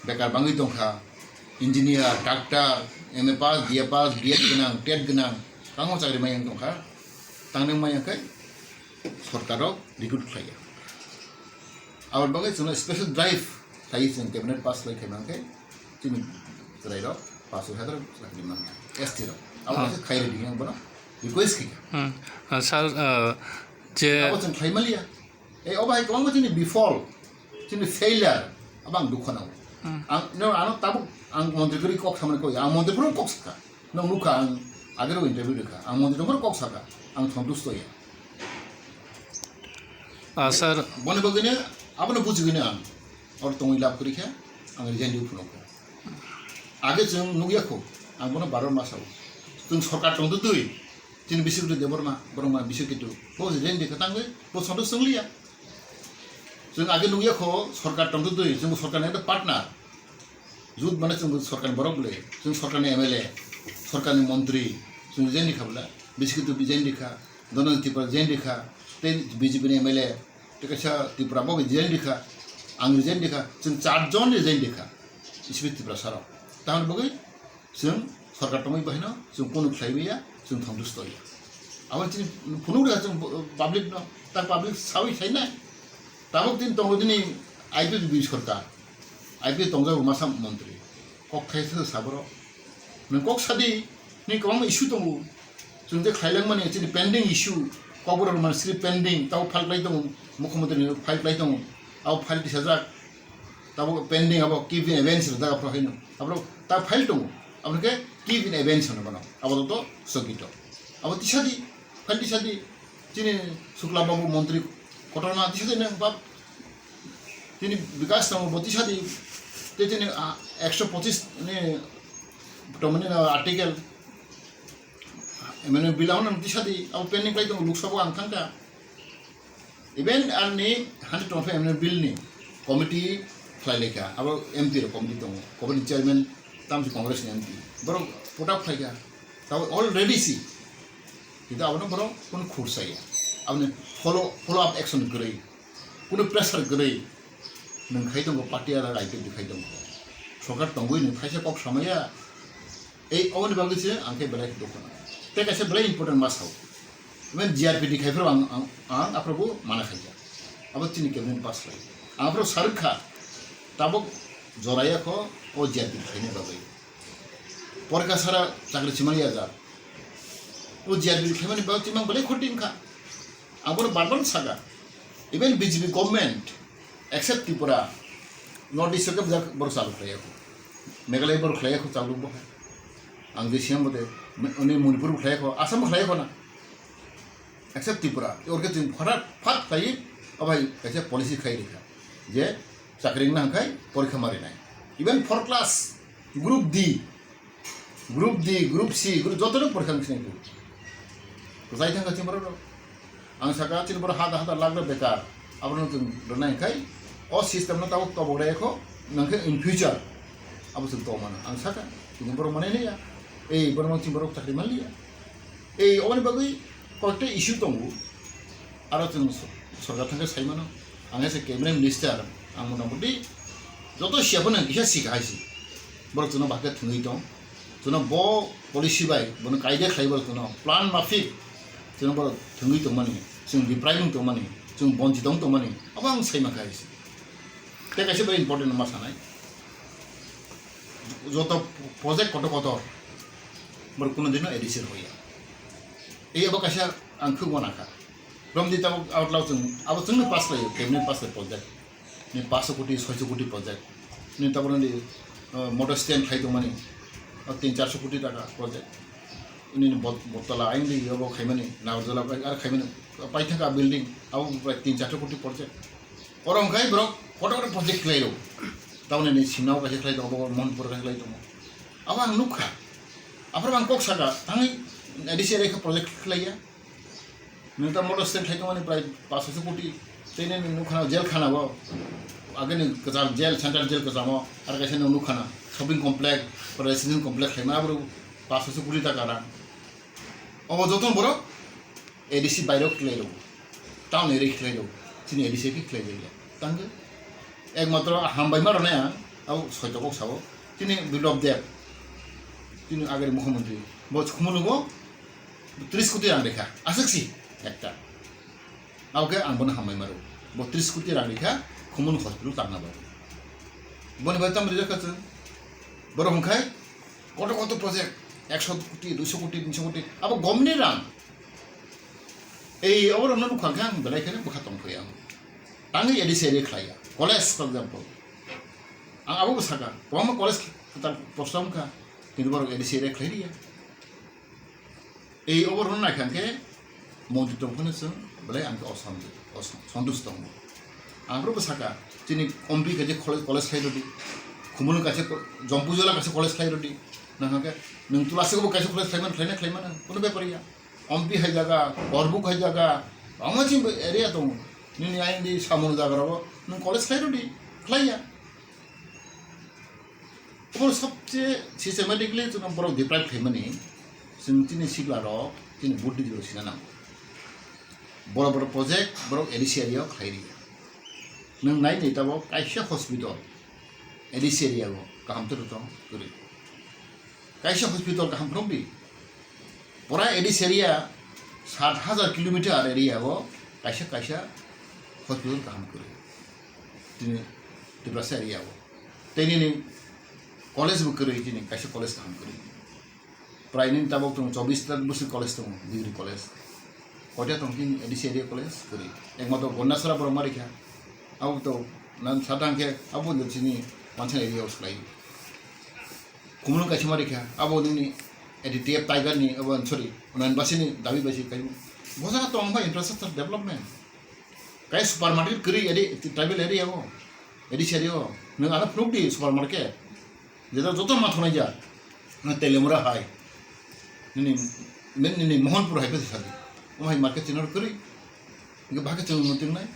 Speaker 2: बेकार बाङै दंखा इन्जिनियार डाक्टर एमए पास बिए पास बिएड गोनां टेट गोनां कांगो चाकरि मायां दंखा तांनो मायाखै सरकाराव रिक्रुट खालायो और बागै जों स्पेशल ड्राइभ खायो जों कैबिनेट पास खालामनानै जों रायराव 5,000 चाकरि मानो एसटी राव आरो खायरे दिगोन बना रिक्वेस्ट खिया
Speaker 1: सर जे
Speaker 2: जों खायमालिया ए अबाय गोबां जोंनि बिफल जोंनि फेलियर अब आं दुखनाव आं ताबो आं मन्त्रिफोरनि कक सामने कय आं मन्त्रिफोरनि कक साका नों नुखा आं आगेराव इन्टारभिउ दोखा आं मन्त्रिफोरनि कक साका आं सन्तुष्टया
Speaker 1: सर
Speaker 2: बने बगैनो आपने बुझगोन आं और तंगै लाभ करिखा आं रिजाइन दिउ फुनोखौ आगे जों नुगियाखौ आं बनो 12 मासाव जों सरकार दंदो दै जों बिसिगुरु देबरमा बिसिकितु बो रिजाइन दिखा तांगै बो सन्तो सोंलिया जों आगे नुगियाखौ सरकार दंदो दै जों सरकारनि पार्टनार जुद माने जों सरकारनि बरबले जों सरकारनि एमएलए सरकारनि मन्त्री जों रिजाइन दिखाब्ला बिसिकितु रिजाइन दिखा दनन्तिपा रिजाइन दिखा ते बिजेपिनि एमएलए टेकासा त्रिपुरा बो रिजाइन दिखा आं रिजाइन दिखा जों 4 जन रिजाइन दिखा इसिबि त्रिपुरा साराव ताहन बगै जों सरकार तंगै बहिनो जों कोनो खायबिया जों सन्तुष्टया आबार दिन फुनु रा जों पाब्लिक न ता पाब्लिक सावै थायना ताबक दिन तंगो दिनि आइपि बि सरकार आइपि तंगजाव मासा मन्त्री कक खायसो साबरो नों कक सादि नि गोबां इस्यु दङ जों जे खायलां माने जोंनि पेन्डिं इस्यु ककबर मान स्क्रिप्ट पेन्डिं ताव फाइल दङ मुख्यमन्त्रिनि फाइल दङ आव फाइल दिसाजा ताव पेन्डिं अब कीप इन एभेन्स जागा फ्रहायनो अब ता फाइल दङ आपनके कीप इन एभेन्स होनो बना अब तो सगित अब तिसादि फाइल तिसादि जिनि शुक्ला बाबू मन्त्री कटना तिसादि न बाप जिनि विकास दङ बतिसादि ते जिनि 125 ने टमने आर्टिकल एमएनए बिलावनो तिसादि अब पेन्डिं फाइल दङ लोकसभा आं थांगा इभेन आंनि 125 एमएनए बिलनि कमिटि खालायलेखा अब एमपी कमिटि दङ कमिटि चेयरमेन तामसि कांग्रेसनि एमपि बर पटा खालायगा ताव अलरेडी सी kita abang bro pun kursa ya abang follow up action gerai pun pressure gerai neng khai dong party ara right dikhai dong sokar tongoi neng khai se kok samaya ei awani bagi se angke belai dokona te kaise belai important mas hau men grp dikhai pro ang aprobo mana khai ja abo tini kemen pas lai apro sarkha tabok joraya ko o grp dikhai ne babai porka sara chakri chimaliya ja वो जेल खेमनी बात चिमांग बले खोटिंग का आबोर बारबन सागा even BJP government except Tripura north east के बर चालू खाया को मेघालय बर खाया को चालू बो आं जे सियाम बदे उनी मणिपुर खाया को आसाम खाया को ना एक्सेप्ट त्रिपुरा और के जों फाट खाई अबाय कैसे पॉलिसी खाई रेखा जे चाकरी ना खाई परीक्षा मारिनाय even 4 class group D group C group जतनो परीक्षा खिनाय जाय थांगा चिमबर आं साका चिमबर हादा लागला बेकार आबनो जों रनाय खाय अ सिस्टेम न ताव तबरायखौ नंखे इन फ्यूचर आबो जों तमाना आं साका चिमबर मानेलिया ए बरमो चिमबर चाकरि मालिया ए अबनि बागै कयटे इश्यू दंगु आरो जों सरकार थांगा सायमानो आं एसे कैबिनेट मिनिस्टार आं मनाबदि जतो सियाबनो किसा सिखायसि बर जों बाके थङै दं जों ब पलिसि बाय बनो कायदे खायबर जों प्लान माफिक जों बर थङै दं माने जों डिप्राइभिं दं माने जों बन्जित दं माने अब आं सायमाखायसि ते कायसे very important मा सानाय जतो प्रोजेक्ट कत बर कुनो दिन एडिसन होया ए अब कायसा आं खगनाखा रमदि ताव आउटलाव जों अब जोंनो पास लायो कैबिनेट पास प्रोजेक्ट ने 500 कोटी 600 कोटी प्रोजेक्ट ने ताबरनि मोटर स्टैंड खाय दं माने 300-400 कोटी टाका project ini botala aing di yobo khaimani nawjala ar khaimani paithaka building au 3-4 koti project orang khai bro kotor project klairo taune ni sinau ka khlai do monpur ka khlai do awang nukha apar bang kok saka tangi edisi rekha project khlaiya neta motor stand khai mani prai 500 koti tene ni nukha jail khana bo age ni kazar jail central jail kazamo ar kaise ni nukha shopping complex residential complex khaima bro 500 কোটি টাকা না अब जतन बरो ADC Biro खलाइलो town एरि खलाइलो तिनि ADC कि खलाइले तांगे एकमात्र हामबाय मारनाया आव सयतको साबो तिनि बिलप दे तिनि आगेर मुख्यमंत्री बो खुमनुगो 30 কোটি রাং রেখা आसक्सि एकटा आवके आंबन हामबाय मारो बो 30 কোটি রাং রেखा खुमनु हस्पिटाल तांनाबो बनि बायताम रिजाखाच बरो हंखाय कत प्रोजेक्ट 100 কোটি 200 কোটি 300 কোটি अब गमनि रां এই और न नुखाखा आं बेलायखाने बखातम फैया आं एडिसी एरि खलाया कलेज फर एग्जांपल आं आबो साका बम कलेज ता प्रस्ताव का किन्तु बर एडिसी एरि खलाइया এই और न नाखांके मन्त्रि दंखने जों बेलाय आं सन्तुष्ट दं आंबो साका तिनि एमपि के कलेज खाइदि खुमुनु कासे जम्पुजला कासे कलेज खाइदि नहाके नों तुलासेखौ कासे कलेज खाइमान कोनो बेपारिया एमपि हाय जागा बरबुक हाय जागा आमाजिम एरिया दं नोंनि आइनदि सामन जागाराबो नों कलेज खाइदि खलाया और सबसे सिस्टेमेटिकली जों बर डिप्राइभ खाइमानि जों तिनि सिग्लारो तिनि बुद्धि दिरसिना नाम बर प्रोजेक्ट बर एडिसी एरिया खाइरिया नों नाय नेताबो कायसे हस्पिटाल एडिसी एरिया गो कामतर दं गरि कायसे हस्पिटाल गाहाम फ्रमबि परा एडिसी एरिया 70,000 किलोमीटर एरिया गो कायसे हस्पिटाल गाहाम गरि तिनि दिब्रासा एरिया गो तेनि कलेज बो गरि तिनि कायसे कलेज गाहाम गरि प्रायनि ताबो दं 24 बोसोर कलेज दं डिग्री कलेज कयटा दं तिनि एडिसी एरिया कलेज गरि एकमात्र गन्नासरा बर मारिखा आउ तो नान सादांके आबो दिनि मानसा एरिया उसलाय खुमनु कासे मारिखा आबो नि एडिटिएफ टाइगर नि अब सरी उनान बासिनि दाबि बासि काय बजा तो आंबा इंफ्रास्ट्रक्चर डेवलपमेंट काय सुपरमार्केट करि एदि ट्राइबल एरिया गो एडिसी एरिया नों आना फ्रुटि सुपरमार्केट जेदा जत माथनाय जा न तेलेमुरा हाय नि मोहनपुर हाय बेसारि ओहाय मार्केट चिनर करि इगे बाके जों नतिंनाय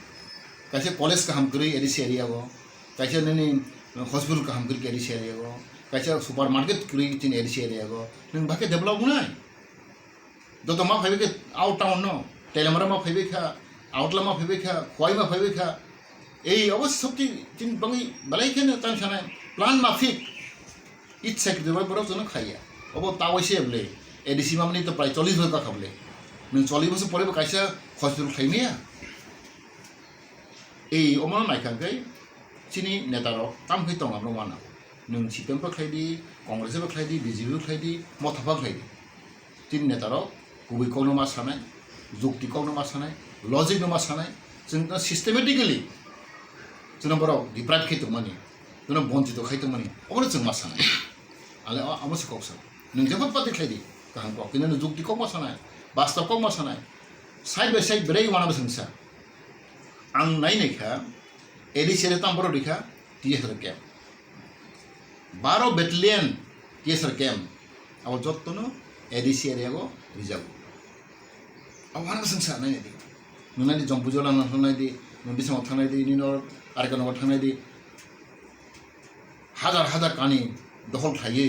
Speaker 2: कासे कलेज गाहाम गरि ADC area go kaisa nini hospital kaham kiri eri share go kaisa supermarket kiri tin eri share go nung bake develop nai do ma phaibe ke out town no telemara ma phaibe kha outla ma phaibe kha khoi ma phaibe kha ei অবশ্য সত্যি তিন বাঙি বালাই কেন তাই সানায় plan মাফিক ইচ্ছা কিন্তু বড় জন্য খাইয়া অব তাও এসে বলে এডিসি মামনি তো প্রায় 40 বছর খাবলে নং 40 বছর পরে কাইসা হসপিটাল খাইমিয়া এই অমন নাইখাঙ্কাই চিনি নেতার কাম খাই দं আমরা মানা নং সিপিএমबो খাইদি কংগ্রেসबो খাইদি বিজেপিबो খাইদি মথাबो খাইদি তিন নেতার गुबै कौनो मा सानाय जुक्ति कौनो मा सानाय लजिक मा सानाय जों सिस्टेमेटिकली जोंना बराव डिप्राइभ खाइदोंमानि जोंना बन्जित खाइदोंमानि अबनो जों मा सानाय आले आमसे कौसा नों जेबो पार्टी खाइदि गाहाम कौ किन जुक्ति कौ मा सानाय बास्तव कौ मा सानाय साइड बाय साइड ब्रै वानाबो जोंसा आं नायनायखा एडिसिरे तामबरो दिखा TSR camp 12 battalion TSR camp अब जत्तनो एडिसि एरियागो रिजार्व अब वानाबो जोंसा नायनायदि नुनायदि जम्बुजला नायनायदि बिसाङाव थांनायदि निनर आरगानाव थांनायदि हाजार हाजार कानि दखल थायो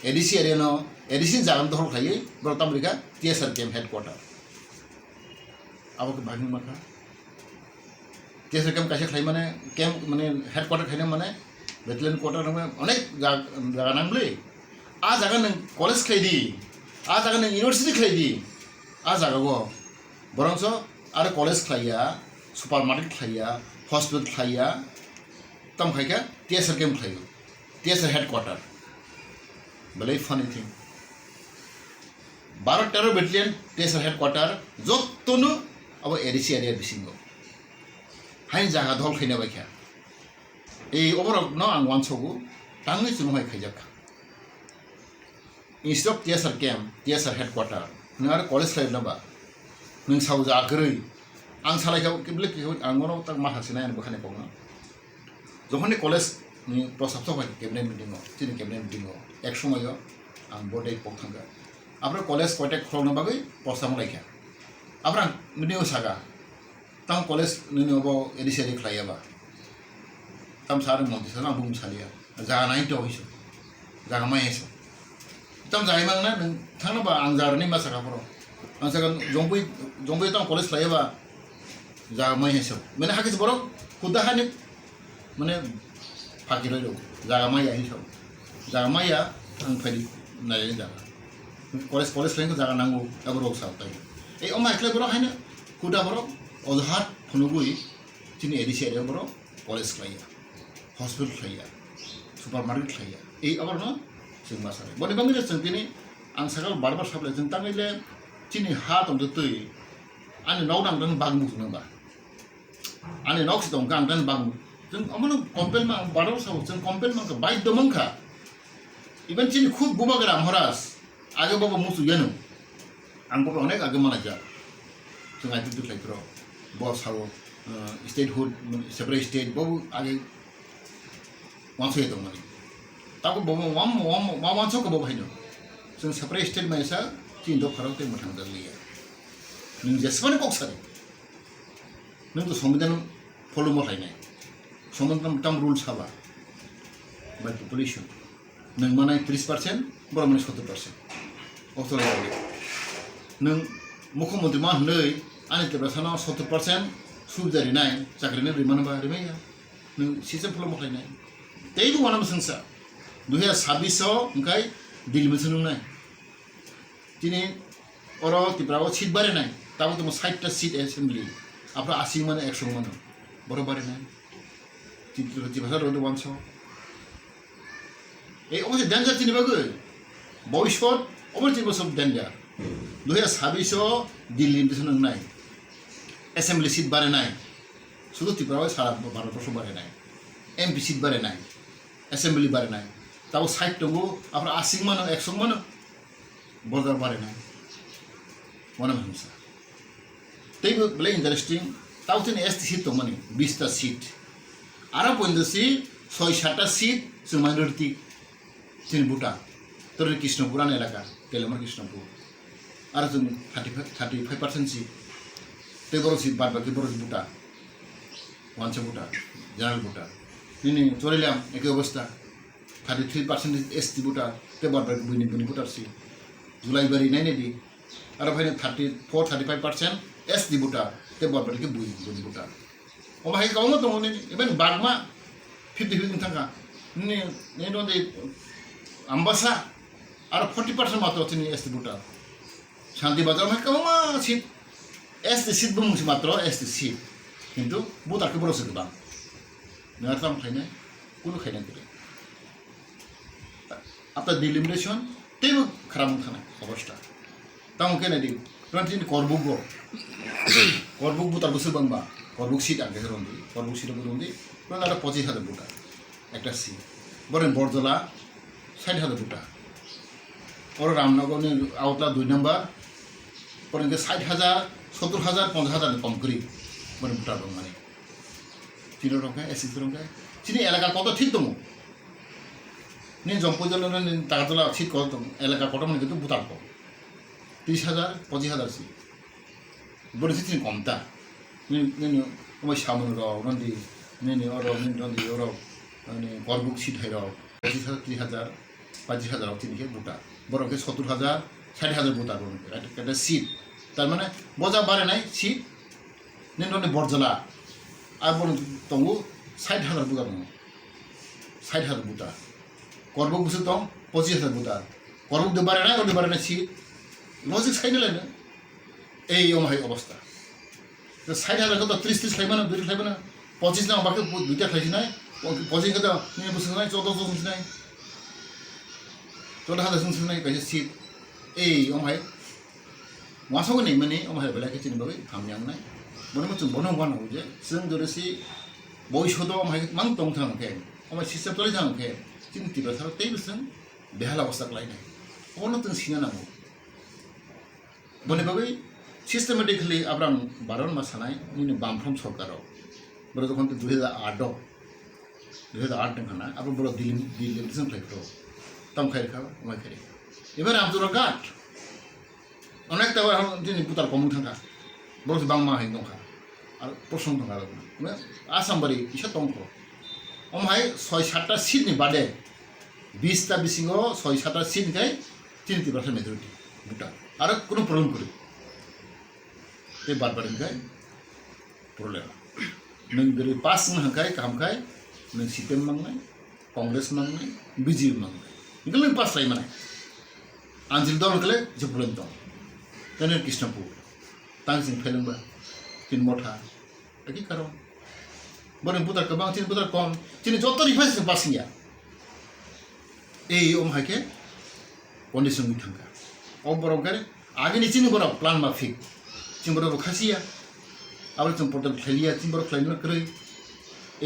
Speaker 2: एडिसि एरियानो एडिसि जागान दखल थायो बरतामरिका टीएसआर कैम्प हेडक्वार्टर आबो भागनि माखा टीएसआर कैम्प कासे खाइ माने कैम्प माने हेडक्वार्टर खाइनो माने बेटलियन क्वार्टर में अनेक जागा नांगले आ जागा नों कलेज खाइदि आ जागा नों यूनिवर्सिटी खाइदि आ जागागो बरंसो आरो कलेज खाइया सुपरमार्केट खाइया हॉस्पिटल खाइया तम खाइका टीएसआर कैम्प खाइयो टीएसआर हेडक्वार्टर भले funny thing 12-13 battalion TSR headquarter जत्तनो अब एडिसि एरिया बिसिंगो हाइन जागा धल खाइना बायखा ए ओभरअल न आं वानसगु तांगै जोंहाय खाइजाखा instead of TSR camp TSR headquarter नों आरो कलेज खाइब्लाबा नों साव जाग्रै आं सालायखाव केबले आंगनाव तां माखासे नायनो बखाने पावना जखननि कलेज नि प्रस्ताब सबाय कैबिनेट मिटिंआव तिनि कैबिनेट मिटिंआव एक समायो आं बडे पक थांगा आप्रा कलेज कन्टेक्ट खालामनो बागै प्रस्ताब लायखा आप्रा मिटिंआव सागा तां कलेज नोंबो एडिसियारि खालायाबा ताम सार मन्थि साना बुम सालिया जागा नाय तो हिसो जागा माय हिसो ताम जाय मांगना नों थांनोबा आं जारनि मा सागाफोराव आं सागा जंबै तां कलेज खालायाबा जागा माय हिसो माने हाकिस बरो खुदाहानि माने फाकिरो जागा माय हिसो जागा माया आं फायदि नाय जागा कलेज लायनो जागा नांगौ आबरो सावताय ए अमा एकले बरो हायनो खुदा बरो अजहात फनुगुइ तिनि एडिसि एरिया बरो कलेज खालाया हॉस्पिटल खाइया सुपरमार्केट खाइया ए अबर न जों मा सारे बने बांगिले जों दिनै आं सागाल बारबार साबले जों तांगैले तिनि हा दं तै आनि नाव नांदों बांगु नोबा आनि नावसि दं गांदों बांगु जों अमनो कम्पेल मा बारबार साब जों कम्पेल मा बायद मंखा इवन तिनि खुद बुबागरा महाराज आगे बाबा मुसु यानो आं बाबा अनेक आगे माना जा जों आइटि दुखलाइफ्राव बस हाव स्टेटहुड सेपारेट स्टेट बाबू आगे वांसो दं माने ताको बाबा वांसो को बाबा हायनो जों सेपारेट स्टेट मायसा तीन दो खराव ते मथां दलिया नों जेसेबां कक्सारि नों तो संविधान फलो मथायनाय संविधान ताम रुल्स हाबा बाय पपुलेशन नों माने 30% बरा माने 70% अक्ट'बर नों मुख्यमंत्री मा होनै आनि तेब्रासाना 70% सुबिदारि नाय चाकरिनो रिमानबा रिमाया नों सिस्टेम फलो मथायनाय तेइबो वानाबो संसा 2026 ओंखाय दिल मोनसे नंनाय दिनै अर तिब्राव सीट बारायनाय ताबो दङ 60टा सीट एसेम्बली आफ्रा 80 माने 100 माने बर बारायनाय तिब्रासा रोद वानस ए अबसे डेन्जार तिनि बागै भविष्यत अबसे बसब डेन्जार 2026 दिल्ली मोनसे नंनाय एसेम्बली सीट बारायनाय শুধু ত্রিপুরায় সারা ভারতবর্ষ বাড়ায় एमपी सीट बारायनाय एसेम्बली बारायनाय ताबो 60 दङ आफ्रा 80 मानो 100 मानो बर्डार बारायनाय वाना भांसा तेबो बले इंटरेस्टिंग ताउथिन एसटी सीट दं माने 20टा सीट आरो पन्दसी 6-7टा सीट जों माइनरिटी तिन बुटा तोर कृष्णपुरान एलाका केलेमर कृष्णपुर आरो जों 35% सीट तेबर सीट बाद बाकी बर बुटा वानसे बुटा जनरल बुटा ini corilam eke অবস্থা 33% ST buta te barbar buni buni butar si Julai bari nai ne di ara bhai 34-35% ST buta te barbar ke buni buni buta o bhai kaum to ne even bagma 50-50 thanga ni ne no de ambasa ara 40% matro chini ST buta shanti bazar bhai kaum sit ST sit bung matro ST sit কিন্তু buta ke boros ke bang ngartam khaine kuno khaine dire after delimitation tebe kharam thana অবস্থা তাও কেন দি রন্তিন করবুক বুতার বসে বাংবা Karbook seat আগে রন্দি Karbook seat রন্দি রন্দি একটা 25,000 বুটা একটা seat Baren Borjala 60,000 বুটা ওর রামনগর আউটলা 2 নম্বর পরে 60,000 70,000 50,000 কম করি বরেন বুটা মানে চিনো রঙে এসি রঙে চিনি এলাকা কত ঠিক তো নি জম্পজল নি তাগাতলা ঠিক কত এলাকা কত মানে কিন্তু বুতার কম 30,000 25,000 সি বড় চিনি কমতা নি নি ওই সামন র রন্দি নি অর নি রন্দি অর মানে করবুক সিট হাই র 25,000 30,000 25,000 চিনি কে বুটা বড় কে 70,000 60,000 বুটা রন একটা সিট তার মানে বজা বারে নাই সিট নি রন্দি বরজলা আর বড় তঙ্গু 60,000 বুটা দङ 60,000 বুটা করবুক বুঝে দङ 25,000 বুটা করবুক দে বারে নাই সিট লজিক সাইনে লাইনে এই অমাই অবস্থা 60,000 কত 30 খাইবা না 2 খাইবা না 25 না বাকি দুইটা খাইছি নাই 25 কত নিয়ে বসে নাই 14 শুনছি নাই 14,000 শুনছি নাই কাছে সিট এই অমাই মাসও নেই মানে অমাই বেলাকে চিনি বাকি থাময়াং নাই মনে মতো বন বানো যে जों দরেসি বয়সদ অমাই মান দং থামকে অমাই সিস্টেম তলি থামকে চিন্তি বাসার তেই বসন বেহালা অবস্থা লাইনে অন্য তো সিনা নামো বনে বাকি সিস্টেমেটিক্যালি আব্রাম বারণ মাসানাই নিনে বামফ্রম সরকারও বড় তখন 2008 দেখানা আবার বড় দিলিমিটেশন ফ্লাইট্রো তাম খাই খাও আমায় খাই এবার আমজোর গাট অনেকটা যিনি পুতার কম থাকা বড় বাংমা হাই দংখা আর প্রশ্ন থাকা আসাম বাড়ি ইসা দংখ অমাই 6-7টা সিটনি বাদে 20টা বিসিং 6-7টা সিট গাই 3% মেজরিটি বুটা আর কোনো প্রবলেম করি এই বারবার গাই প্রবলেম নং গরি পাস হাঙ্কাই কামকাই নং সিপিএম মাংনাই কংগ্রেস মাংনাই বিজেপি মাংনাই ইগল নং পাস রাই মানে আঞ্চলিক দল গলে যে প্রবলেম দং কেন কৃষ্ণপুর তাংসিং ফেলংবা তিন মঠা কি কারণ বরং বুতার কম তিন বুতার কম তিনি যত রিফাইস পাসিয়া এই অমহাকে কন্ডিশন থাকা অবরকারে আগে নিচে বড় প্লান মাফিক চিম্বর খাসিয়া আবার जों পর্দাল খেলিয়া চিম্বর খেলাইনো করে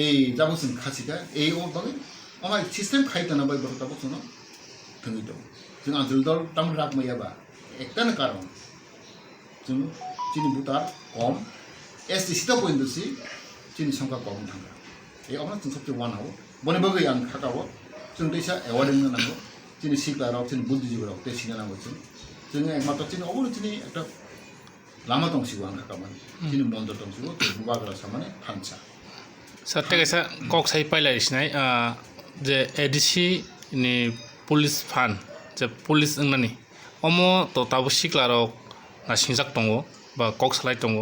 Speaker 2: এই যাবো जों খাসিকা এই ও বাকি আমার সিস্টেম খাইতানা বাই বড় তাবো শুনো থঙ্গি তো जों আঞ্চলিক দল তাম রাগ মাইয়াবা একটানা কারণ जों চিনি বুতার কম এসটি সিটা পয়েন্টসি চিনি সংখ্যা কম থাকা এই আমরা जों সবচেয়ে ওয়ান হবো বনে বাকি আং খাকাবো जों दैसा এওয়ার্ডিং নাঙ্গো চিনি সিকলারাও চিনি বুদ্ধিজীবীরাও তে সিনা নাঙ্গো जों একমাত্র চিনি অবলো চিনি একটা লামা দংসিগো আং খাকামান চিনি মন্দির দংসিগো তো বুবাগ্রা সামানে ফানসা
Speaker 1: সাথে কাইসা কক সাই পাইলাইসনাই যে এডিসি ni পুলিশ ফান যে পুলিশ ওংনানি অমো তো তাবো সিকলারাও না সিংজাক দङ বা কক সালাই दङ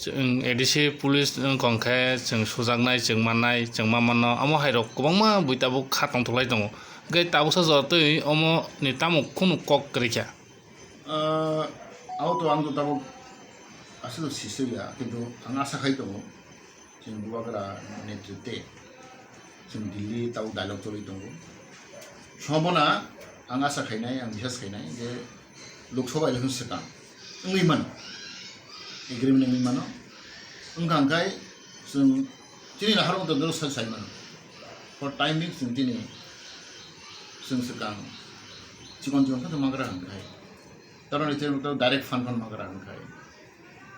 Speaker 1: जों एडिसि पुलिस गंखाय जों सुजागनाय जों मानाय जों मामानो अमो हाइरक गोबांमा बुइताबो खातंथलाय दङ गे ताबो सजतै अमो नि तामो खुनु कक गरैखा
Speaker 2: आउट आं तो ताबो आसलो सिसैया किन्तु आं आसा खाइ दङ जों बुबाग्रा नेतृत्वे जों दिल्ली ताव डायलग चलै दङ समबना आं आसा खाइनाय आं बिसास खाइनाय जे लोकसभा इलेक्शन सिगां ओंगैमोन एग्रीमेंट नि मानो ओंखांखाय जों दिनै नाहार मत दर साइमोन फर टाइमिंग जों दिनै जों सिगां चिकन तो माग्रा हांखाय तारन इथे तो डायरेक्ट फंड माग्रा हांखाय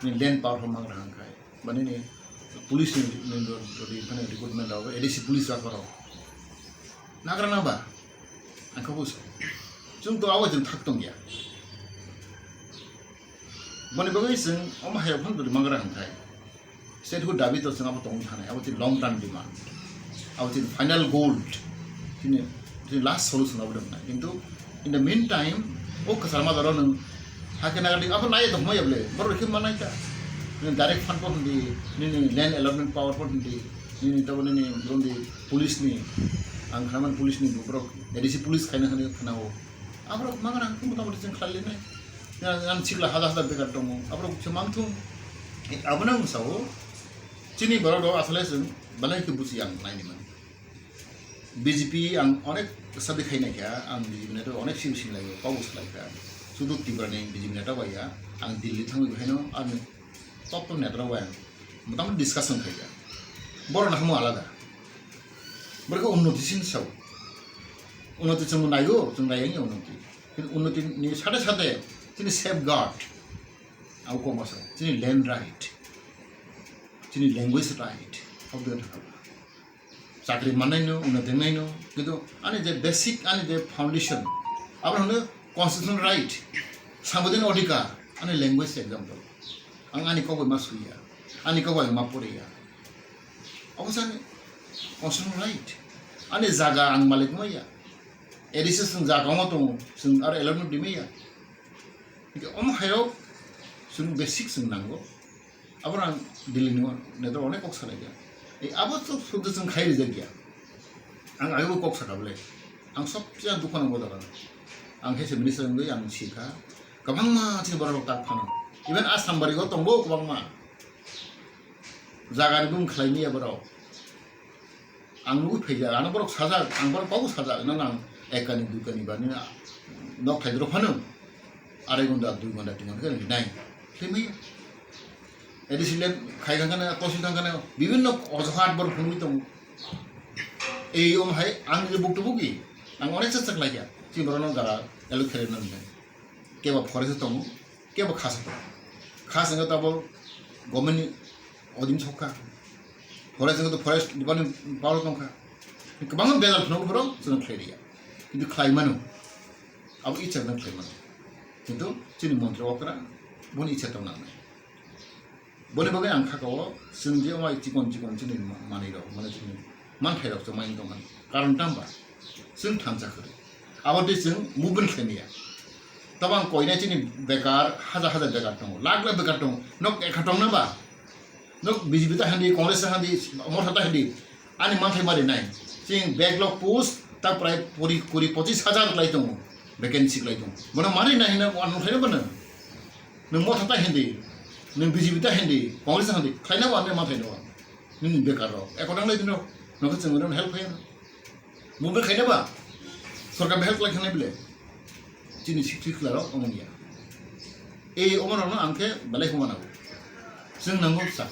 Speaker 2: नि लैंड पावर माग्रा हांखाय माने नि पुलिस नि माने रिक्रुटमेंट आव एडिसि पुलिस राखराव नाग्रा नाबा आंखौ बुस जों तो आव जों थाक दं गया बने बगै जों अमा हायाव फन माग्रा हांखाय स्टेट हु दाबि तो जों आबो दं थानाय आबो lung term demand our final gold, the last solution of them. Into in the meantime, Kasama Daron, Hakanadi, upon night of Moyable, but him Manaka, direct fund for the land allotment power for the police ni, and Haman police ni broke, there is a police kind of now. Abro Magana, Mutamatan Kalina, and Chila Hada Begatomo, Abro Chamantum, Abonam Sao, Chini Borado Athleticism, Balaki Busian, 90 BGP and Onek Sadikainaka and the Onek Shimshin like Paus like that. Sudut Tibraning, Bijinatawaya, and the Little Heno, and top of Netrawan. Mutam discussion Kaya. Bornahamu Alada. Berko Unotisin Sao. Unotism Nayo, Tunayang Unoti. Unotin ni Sade, Tini safeguard. Aukomasa, Tini land right. Tini language right. How do you have? Sakri Manano, Unatenano, and the basic and the foundation. Our constitutional right. Somebody Odika, and a language example. And Aniko Masuya, Aniko Mapuria. Also, constitutional right. And a Zaga and Malikmaya. Edison Zagamoto, some are element de Mia. Hayo, some basics in Nango. Abraham Dilino, Netone Coxalaga. The Abbot of Susan Kaizagia. And I will Coxalable. And Sopia Dukan Modaran. And his minister and the young Chica. Kamama Tibaro Tapano. Even ask somebody got on both Wama. Zagadum Climia Baro. And Lupeja, and Brox Hazard, and Borpos Hazard, no, Ekani Dukani Banina, no Hydropanum. Aragunda do one that in 9. Climia. Edison Kaigana, Cositangana, even no was hard work from Witum. A young high, and the book to boogie. And what is it like that? Timberano Gara, Elucaran, gave up Horizontal, gave a castle. Casting a double, Gomini, Odin Soka, Horizon the forest, the one Paul Conca. The Kabang Bell of Nobro, Sunacaria. In the Climano of each of them Climano. Tinto, Chinimontre Opera, one each at another. Bolivaga and Kakao, Sundia, my Chicon Manero, Manhead of the Mind Doman, Karantamba, Sun Tansakuri. Our distant movement Kenya. Taban Koinatin Bekar, Haza Begaton, Lagla Begaton, no Katonaba, no Bizibita Handy, Congress Handy, Motata Handy, Animante Marine, seeing backlog post, Taprai, Puri Potis Hazard Lighton, Vacancy Lighton. But a marina in a one Heaven, no Motata Handy. Bizibita Handy, Congress Handy, Kaina one Matano, Becaro, Economic no, no, we don't help him. Move Kainaba, so can help like an able. Chini Claro, Omonia. A Omano Anke, Balehumana. Sing Nango Sak.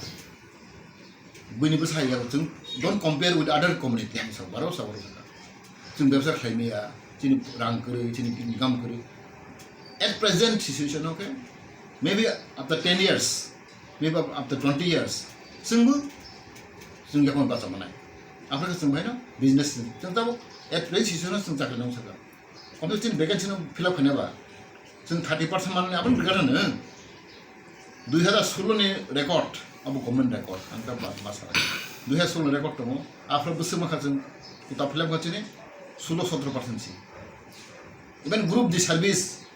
Speaker 2: Winibus Hayatun, don't compare with other communities of Barossa. Sing Bebsa Crimea, Chini Rankuri, Chini Gamkuri. At present situation, okay? Maybe after 10 years, maybe after 20 years, Single Singapore Basamana. After the business, at place is not some Sakalam Saka. Obviously, vacancy of Philip 30% money haven't begun. Do you have a Sulone record of a common record? And the Basara. Do you have Sulone record? After Busima Cousin, put up Philip Sulo Sotropatancy. Even group the service,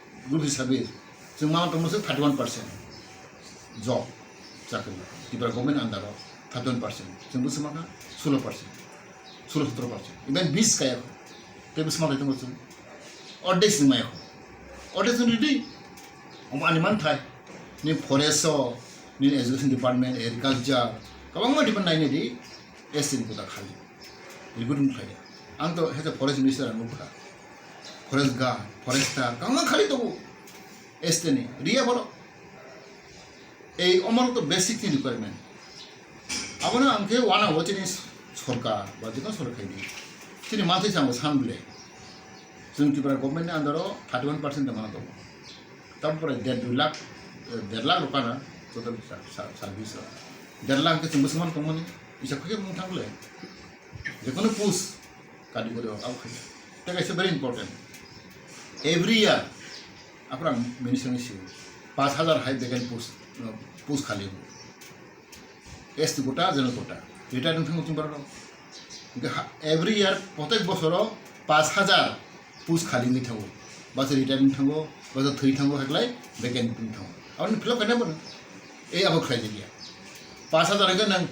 Speaker 2: so amount of 31% job. Exactly. People government under 31%. Simbusimaka, 16%. 16%. Even Biskaya, table small item was or days in my home. Or days in the day. Animantai, new forest, new education department, agriculture. Kawanga depend 90 days, yes, in Budakali. You couldn't play. Anto has a forest minister and Muka. Forest guard, forester, Kawanga Kalito. Esteni, Ria Boro. A almost basic requirement. Abona Anke, one of watching is Sorka, but the Sorkadi. Chini Matis was humble. Soon to government under 31% of Manato. Temporary dead luck, their luck of Pana, so the service. Their luck is a Muslim company, is a quick Montangle. They're going to push category of outfit. That is very important. Every year, after mentioning issue, 5,000 high they can push Khali. Est Gota, Zenokota. Retired from Timbaro. Every year प्रत्येक बसराव 5,000 पुस खाली नहीं थांगो बस retirement थांगो बस थई थांगो हकलाय vacant थांगो और fill up करना बनो ए अब खाई जाइए 5,000 के नंग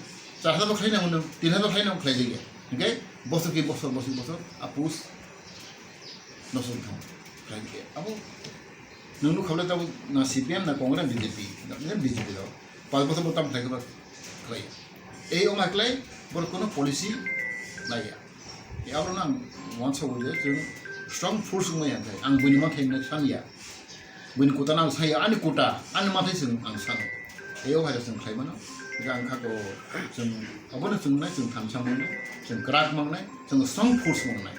Speaker 2: 4,000 खाई ना उन्हें 3,000 खाई ना खाई जाइए ओके बस की बस आप पुस नसुन थांगो खाई जाइए अब नूनू खबले तब ना CPM ना कांग्रेस बीजेपी दाव 5 बছর बताम खाई के बाद खाई ए ओ माकलाय बर कोनो पॉलिसी लाया अब ना वांस हो जे जों स्ट्रॉंग फोर्स में आते आं बनि मा थाइनो सानिया बनि कोटा ना साया आनि कोटा आनि माथाय जों आं सानो एयाव हाय जों खायमानो आं खाखौ जों अबनो जों थामसामनो जों ग्राक मांनाय जों स्ट्रॉंग फोर्स मांनाय